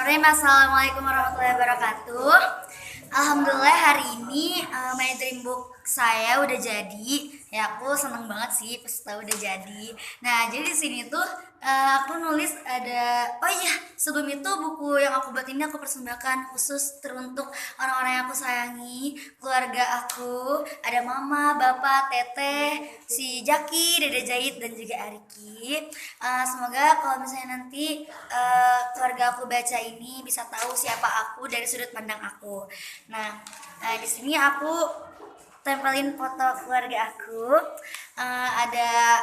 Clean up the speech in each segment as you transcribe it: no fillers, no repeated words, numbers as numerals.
Bismillahirrahmanirrahim. Assalamualaikum warahmatullahi wabarakatuh. Alhamdulillah hari ini my dream book saya udah jadi. Ya aku seneng banget sih pas tahu udah jadi. Nah jadi di sini tuh aku nulis ada. Oh iya, sebelum itu buku yang aku buat ini aku persembahkan khusus teruntuk orang-orang yang aku sayangi, keluarga aku. Ada mama, bapak, teteh, si Jaki, Dede Jahit dan juga Ariki. Semoga kalau misalnya nanti keluarga aku baca ini bisa tahu siapa aku dari sudut pandang aku. Nah, di sini aku tempelin foto keluarga aku. Ada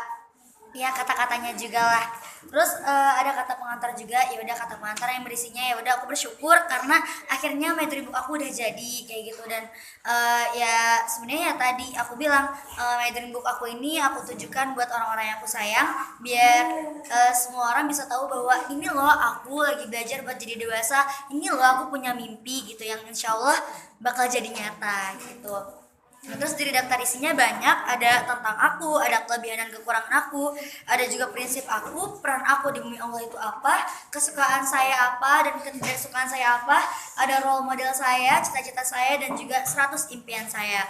ya kata-katanya juga lah. Terus ada kata pengantar juga. Ya udah, kata pengantar yang berisinya ya udah aku bersyukur karena akhirnya materi book aku udah jadi kayak gitu. Dan ya sebenarnya ya tadi aku bilang materi book aku ini aku tujukan buat orang-orang yang aku sayang, biar semua orang bisa tahu bahwa ini loh aku lagi belajar buat jadi dewasa, ini loh aku punya mimpi gitu yang insya Allah bakal jadi nyata gitu. Nah, terus dari daftar isinya banyak, ada tentang aku, ada kelebihan dan kekurangan aku, ada juga prinsip aku, peran aku di bumi Allah itu apa, kesukaan saya apa dan ketidaksukaan saya apa, ada role model saya, cita-cita saya dan juga 100 impian saya.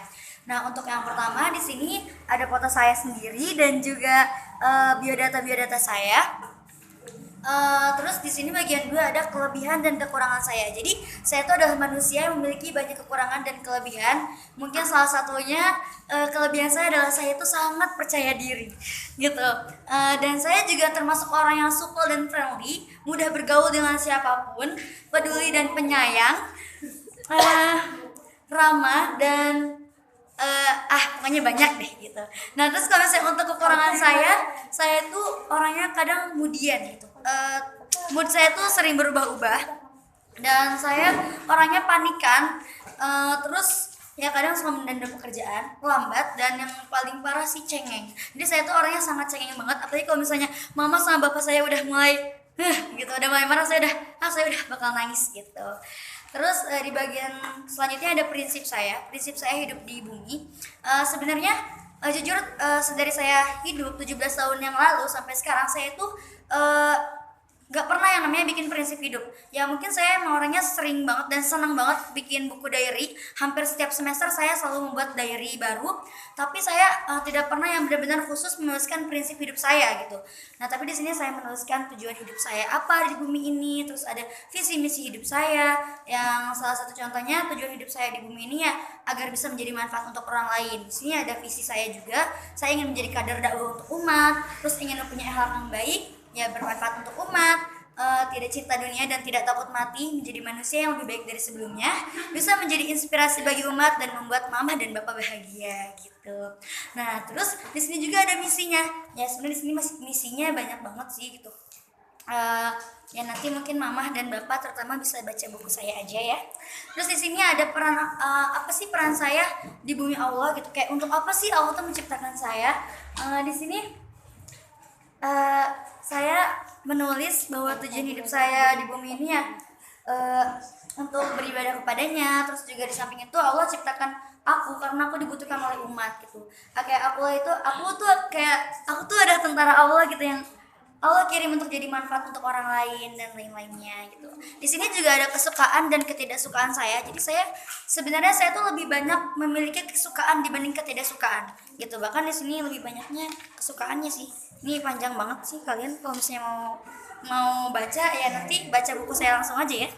Nah, untuk yang pertama di sini ada foto saya sendiri dan juga biodata saya. Terus di sini bagian 2 ada kelebihan dan kekurangan saya. Jadi saya itu adalah manusia yang memiliki banyak kekurangan dan kelebihan. Mungkin salah satunya kelebihan saya adalah saya itu sangat percaya diri, gitu. Dan saya juga termasuk orang yang supel dan friendly, mudah bergaul dengan siapapun, peduli dan penyayang, ramah dan pokoknya banyak deh gitu. Nah terus kalau saya untuk kekurangan saya tuh orangnya kadang kemudian gitu. Mood saya tuh sering berubah-ubah dan saya orangnya panikan. Terus ya kadang suka menunda pekerjaan, lambat, dan yang paling parah sih cengeng. Jadi saya tuh orangnya sangat cengeng banget. Apalagi kalau misalnya mama sama bapak saya udah mulai gitu, udah mulai marah, saya udah bakal nangis gitu. Terus di bagian selanjutnya ada prinsip saya hidup di bumi. Sebenarnya jujur dari saya hidup 17 tahun yang lalu sampai sekarang saya tuh gak pernah yang namanya bikin prinsip hidup. Ya mungkin saya emang orangnya sering banget dan senang banget bikin buku diary. Hampir setiap semester saya selalu membuat diary baru. Tapi saya tidak pernah yang benar-benar khusus menuliskan prinsip hidup saya gitu. Nah tapi di sini saya menuliskan tujuan hidup saya apa di bumi ini. Terus ada visi misi hidup saya. Yang salah satu contohnya tujuan hidup saya di bumi ini ya agar bisa menjadi manfaat untuk orang lain. Di sini ada visi saya juga. Saya ingin menjadi kader dakwah untuk umat. Terus ingin mempunyai akhlak yang baik, ya bermanfaat untuk umat, tidak cinta dunia dan tidak takut mati, menjadi manusia yang lebih baik dari sebelumnya, bisa menjadi inspirasi bagi umat dan membuat mama dan bapak bahagia gitu. Nah terus di sini juga ada misinya. Ya sebenarnya di sini masih misinya banyak banget sih gitu. Ya nanti mungkin mama dan bapak terutama bisa baca buku saya aja ya. Terus di sini ada peran apa sih peran saya di bumi Allah gitu, kayak untuk apa sih Allah tuh menciptakan saya. Di sini saya menulis bahwa tujuan hidup saya di bumi ini ya untuk beribadah kepadanya. Terus juga di samping itu Allah ciptakan aku karena aku dibutuhkan oleh umat gitu. Kayak aku tuh ada tentara Allah gitu yang Allah kirim untuk jadi manfaat untuk orang lain dan lain-lainnya gitu. Di sini juga ada kesukaan dan ketidaksukaan saya. Jadi sebenarnya saya tuh lebih banyak memiliki kesukaan dibanding ketidaksukaan gitu. Bahkan di sini lebih banyaknya kesukaannya sih. Ini panjang banget sih, kalian kalau misalnya mau baca ya nanti baca buku saya langsung aja ya.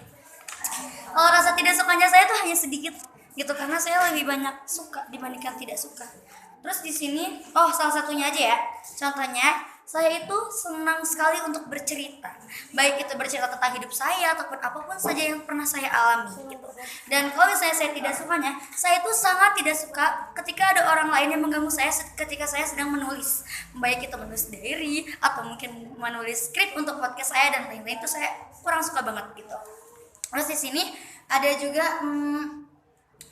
Kalau rasa tidak sukanya saya tuh hanya sedikit gitu karena saya lebih banyak suka dibandingkan tidak suka. Terus di sini salah satunya aja ya. Contohnya saya itu senang sekali untuk bercerita, baik itu bercerita tentang hidup saya ataupun apapun saja yang pernah saya alami gitu. Dan kalau misalnya saya tidak sukanya, saya itu sangat tidak suka ketika ada orang lain yang mengganggu saya ketika saya sedang menulis, baik itu menulis diary atau mungkin menulis skrip untuk podcast saya dan lain-lain. Itu saya kurang suka banget gitu. Terus di sini ada juga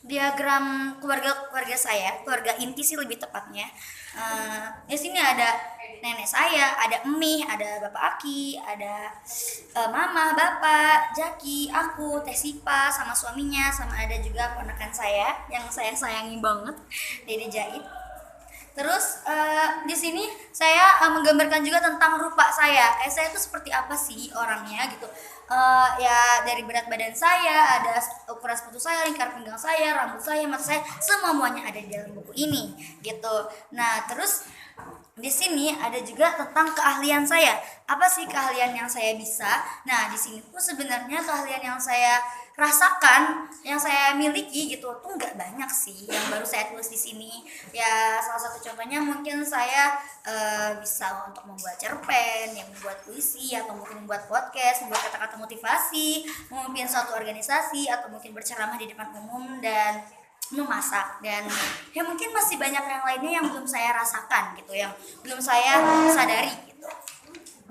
diagram keluarga saya, keluarga inti sih lebih tepatnya. Di sini ada nenek saya, ada Emih, ada Bapak Aki, ada Mama, Bapak, Jaki, aku, Teh Sipa sama suaminya, sama ada juga ponakan saya yang saya sayangi banget, Dede Jahit. Terus di sini saya menggambarkan juga tentang rupa saya. Kayak saya itu seperti apa sih orangnya gitu. Ya dari berat badan saya, ada ukuran sepatu saya, lingkar pinggang saya, rambut saya, mata saya, semuanya ada di dalam buku ini gitu. Nah, terus di sini ada juga tentang keahlian saya. Apa sih keahlian yang saya bisa? Nah, di sini tuh sebenarnya keahlian yang saya rasakan, yang saya miliki gitu tuh nggak banyak sih. Yang baru saya tulis di sini. Ya, salah satu contohnya mungkin saya bisa untuk membuat cerpen, yang membuat puisi, atau mungkin membuat podcast, membuat kata-kata motivasi, memimpin suatu organisasi, atau mungkin berceramah di depan umum, dan memasak. Dan ya mungkin masih banyak yang lainnya yang belum saya rasakan gitu, yang belum saya sadari gitu.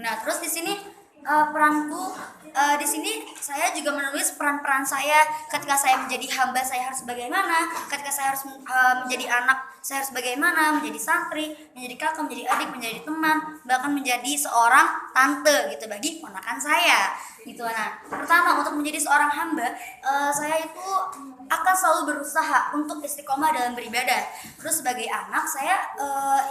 Nah, terus di sini peranku di sini saya juga menulis peran-peran saya ketika saya menjadi hamba, saya harus bagaimana, ketika saya harus menjadi anak, saya harus bagaimana, menjadi santri, menjadi kakak, menjadi adik, menjadi teman, bahkan menjadi seorang tante gitu bagi ponakan saya gitu. Nah, pertama untuk menjadi seorang hamba, saya itu akan selalu berusaha untuk istiqomah dalam beribadah. Terus sebagai anak, saya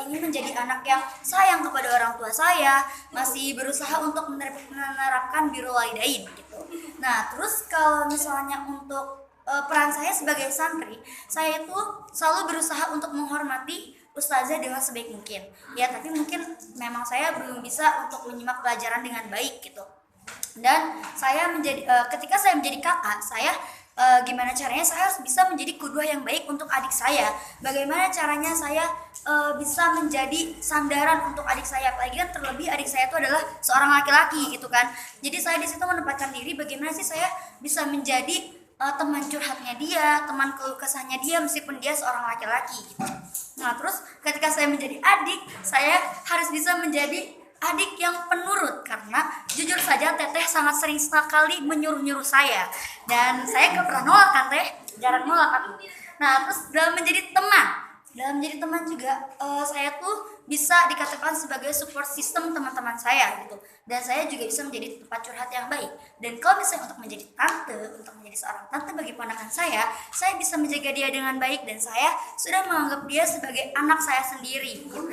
ingin menjadi anak yang sayang kepada orang tua saya, masih berusaha untuk menerapkan birrul walidain gitu. Nah, terus kalau misalnya untuk peran saya sebagai santri, saya itu selalu berusaha untuk menghormati ustazah dengan sebaik mungkin. Ya, tapi mungkin memang saya belum bisa untuk menyimak pelajaran dengan baik gitu. Dan saya menjadi ketika saya menjadi kakak, saya gimana caranya saya harus bisa menjadi kudwah yang baik untuk adik saya. Bagaimana caranya saya bisa menjadi sandaran untuk adik saya, apalagi kan terlebih adik saya itu adalah seorang laki-laki gitu kan. Jadi saya di situ menempatkan diri bagaimana sih saya bisa menjadi teman curhatnya dia, teman keluh kesahnya dia meskipun dia seorang laki-laki gitu. Nah, terus ketika saya menjadi adik, saya harus bisa menjadi adik yang penurut, karena jujur saja teteh sangat sering sekali menyuruh-nyuruh saya, dan saya gak pernah nolak kan teh, jarang nolak kan. Nah, terus dalam menjadi teman juga saya tuh bisa dikatakan sebagai support system teman-teman saya gitu, dan saya juga bisa menjadi tempat curhat yang baik. Dan kalau misalnya untuk menjadi tante, untuk menjadi seorang tante bagi ponakan saya bisa menjaga dia dengan baik, dan saya sudah menganggap dia sebagai anak saya sendiri gitu.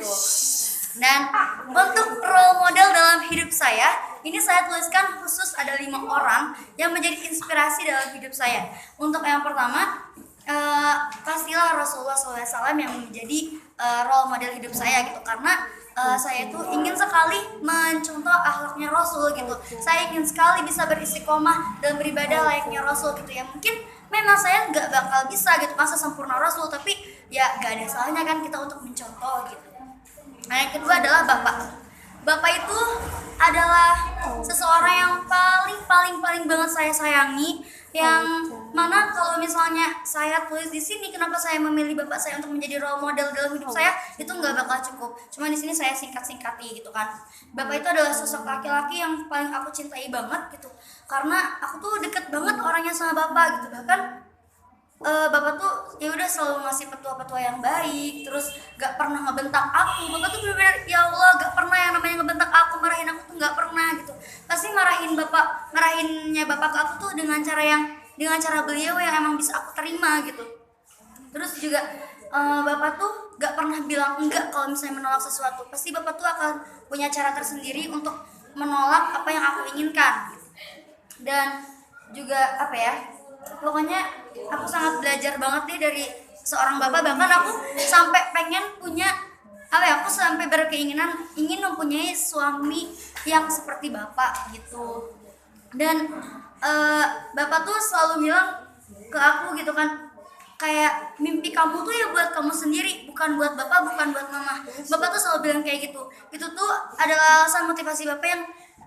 Dan untuk role model dalam hidup saya, ini saya tuliskan khusus ada 5 orang yang menjadi inspirasi dalam hidup saya. Untuk yang pertama, pastilah Rasulullah SAW yang menjadi role model hidup saya gitu, karena saya itu ingin sekali mencontoh akhlaknya Rasul gitu. Saya ingin sekali bisa beristiqomah dan beribadah layaknya Rasul gitu ya. Mungkin memang saya nggak bakal bisa gitu masa sempurna Rasul, tapi ya gak ada salahnya kan kita untuk mencontoh gitu. Nah, yang kedua adalah bapak. Bapak itu adalah seseorang yang paling banget saya sayangi. Yang mana kalau misalnya saya tulis di sini kenapa saya memilih bapak saya untuk menjadi role model dalam hidup saya, itu nggak bakal cukup. Cuma di sini saya singkat-singkati gitu kan. Bapak itu adalah sosok laki-laki yang paling aku cintai banget gitu. Karena aku tuh deket banget orangnya sama bapak gitu. Bahkan bapak tuh ya udah selalu ngasih petua-petua yang baik, terus gak pernah ngebentak aku. Bapak tuh bener-bener ya Allah, gak pernah yang namanya ngebentak aku, marahin aku tuh gak pernah gitu. Pasti marahinnya bapak ke aku tuh dengan cara beliau yang emang bisa aku terima gitu. Terus juga bapak tuh gak pernah bilang enggak kalau misalnya menolak sesuatu. Pasti bapak tuh akan punya cara tersendiri untuk menolak apa yang aku inginkan gitu. Dan juga apa ya, pokoknya aku sangat belajar banget nih dari seorang bapak. Bahkan aku sampai pengen punya aku sampai berkeinginan ingin mempunyai suami yang seperti bapak gitu. Dan bapak tuh selalu bilang ke aku gitu kan, kayak mimpi kamu tuh ya buat kamu sendiri, bukan buat bapak, bukan buat mama. Bapak tuh selalu bilang kayak gitu. Itu tuh adalah alasan motivasi bapak yang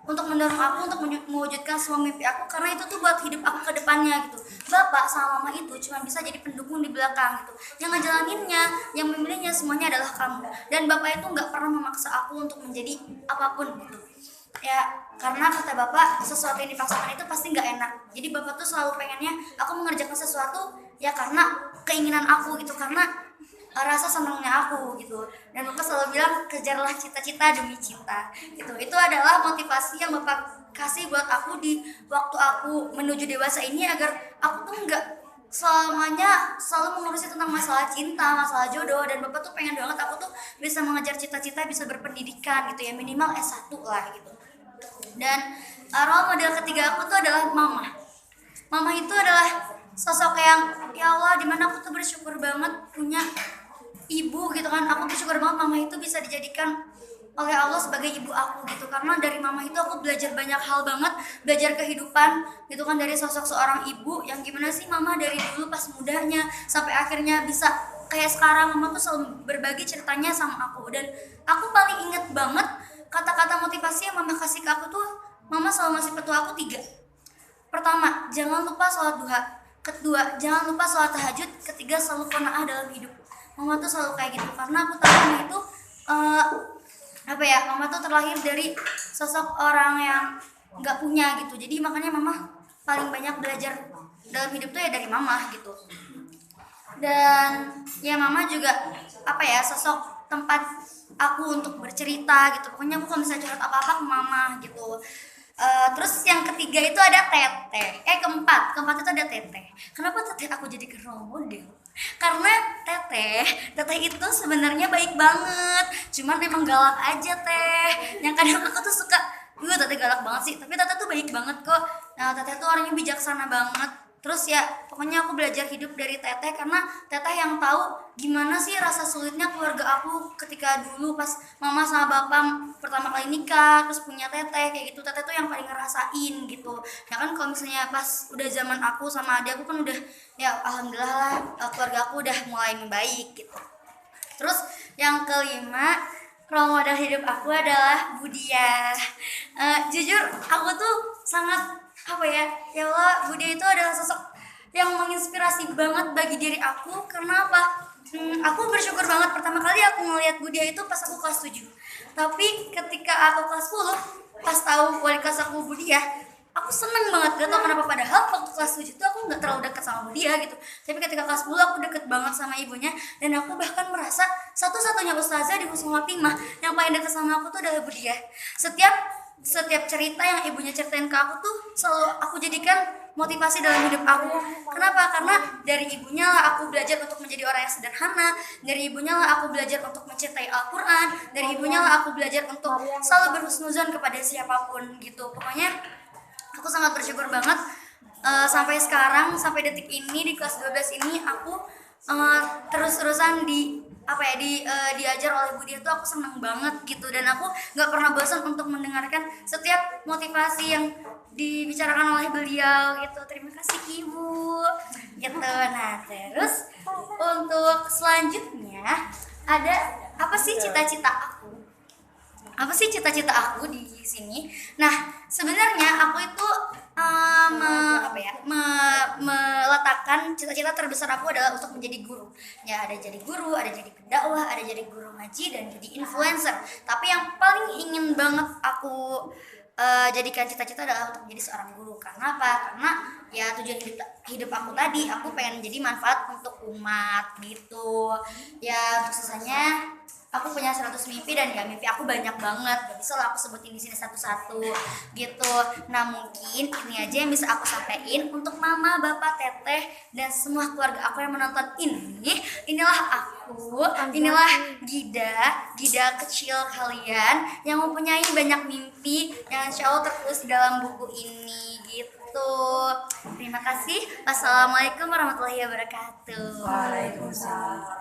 untuk mendorong aku untuk mewujudkan semua mimpi aku, karena itu tuh buat hidup aku ke depannya gitu. Bapak sama mama itu cuma bisa jadi pendukung di belakang gitu. Yang ngejalaninnya, yang memilihnya semuanya adalah kamu. Dan bapak itu nggak pernah memaksa aku untuk menjadi apapun gitu. Ya, karena kata bapak sesuatu yang dipaksakan itu pasti nggak enak. Jadi bapak tuh selalu pengennya aku mengerjakan sesuatu ya karena keinginan aku gitu, karena rasa senangnya aku gitu. Dan bapak selalu bilang kejarlah cita-cita demi cinta gitu. Itu adalah motivasi yang bapak kasih buat aku di waktu aku menuju dewasa ini, agar aku tuh selamanya selalu mengurusi tentang masalah cinta, masalah jodoh, dan bapak tuh pengen banget aku tuh bisa mengejar cita-cita, bisa berpendidikan gitu ya, minimal S1 lah gitu. Dan role model ketiga aku tuh adalah mama. Mama itu adalah sosok yang ya Allah, dimana aku tuh bersyukur banget punya ibu gitu kan. Aku bersyukur banget mama itu bisa dijadikan oleh Allah sebagai ibu aku gitu, karena dari mama itu aku belajar banyak hal banget, belajar kehidupan gitu kan, dari sosok seorang ibu yang gimana sih mama dari dulu pas mudanya sampai akhirnya bisa kayak sekarang. Mama tuh selalu berbagi ceritanya sama aku, dan aku paling inget banget kata-kata motivasi yang mama kasih ke aku tuh. Mama selalu ngasih petua aku 3. Pertama, jangan lupa sholat duha. Kedua, jangan lupa sholat tahajud. Ketiga, selalu qanaah dalam hidup. Mama tuh selalu kayak gitu, karena aku tahu mama itu mama tuh terlahir dari sosok orang yang nggak punya gitu. Jadi makanya mama paling banyak belajar dalam hidup tuh ya dari mama gitu. Dan ya mama juga sosok tempat aku untuk bercerita gitu. Pokoknya aku kalau misalnya curhat apa-apa ke mama gitu. Terus yang ketiga itu ada teteh. Keempat itu ada teteh. Kenapa teteh aku jadi role model? Karena teteh itu sebenarnya baik banget. Cuman emang galak aja teh. Yang kadang aku tuh suka, teteh galak banget sih. Tapi teteh tuh baik banget kok. Nah, teteh tuh orangnya bijaksana banget. Terus ya pokoknya aku belajar hidup dari teteh, karena teteh yang tahu gimana sih rasa sulitnya keluarga aku ketika dulu pas mama sama bapak pertama kali nikah terus punya teteh kayak gitu. Teteh tuh yang paling ngerasain gitu ya kan. Kalau misalnya pas udah zaman aku sama adik aku kan udah ya alhamdulillah lah, keluarga aku udah mulai membaik gitu. Terus yang kelima, role model hidup aku adalah Budia. Jujur aku tuh sangat ya Allah, Budia itu adalah sosok yang menginspirasi banget bagi diri aku. Karena apa? Aku bersyukur banget pertama kali aku ngeliat Budia itu pas aku kelas 7. Tapi ketika aku kelas 10, pas tahu wali kelas aku Budia, aku seneng banget. Gak tau kenapa, padahal waktu kelas 7 itu aku gak terlalu deket sama Budia gitu. Tapi ketika kelas 10 aku deket banget sama ibunya. Dan aku bahkan merasa satu-satunya ustazah di Husnul Khotimah yang paling deket sama aku tuh adalah Budia. Setiap cerita yang ibunya ceritain ke aku tuh selalu aku jadikan motivasi dalam hidup aku. Kenapa? Karena dari ibunya lah aku belajar untuk menjadi orang yang sederhana. Dari ibunya lah aku belajar untuk mencintai Al-Quran. Dari ibunya lah aku belajar untuk selalu berhusnuzon kepada siapapun gitu. Pokoknya aku sangat bersyukur banget sampai sekarang, sampai detik ini di kelas 12 ini aku terus-terusan diajar oleh Budia tuh. Aku seneng banget gitu, dan aku nggak pernah bosan untuk mendengarkan setiap motivasi yang dibicarakan oleh beliau gitu. Terima kasih ibu gitu. Nah terus untuk selanjutnya ada apa sih cita-cita aku di sini. Nah sebenarnya aku itu meletakkan cita-cita terbesar aku adalah untuk menjadi guru. Ya ada jadi guru, ada jadi pendakwah, ada jadi guru ngaji, dan jadi influencer. Tapi yang paling ingin banget aku jadikan cita-cita adalah untuk menjadi seorang guru. Karena apa? Karena ya tujuan hidup aku tadi, aku pengen jadi manfaat untuk umat gitu. Ya untuk sisanya aku punya 100 mimpi, dan ya mimpi aku banyak banget, gak bisa lah aku sebutin di sini satu-satu gitu. Nah mungkin ini aja yang bisa aku sampaikan untuk mama, bapak, teteh, dan semua keluarga aku yang menonton ini. Inilah aku, inilah Gida kecil kalian yang mempunyai banyak mimpi yang insya Allah tertulis di dalam buku ini gitu. Terima kasih. Wassalamualaikum warahmatullahi wabarakatuh. Waalaikumsalam.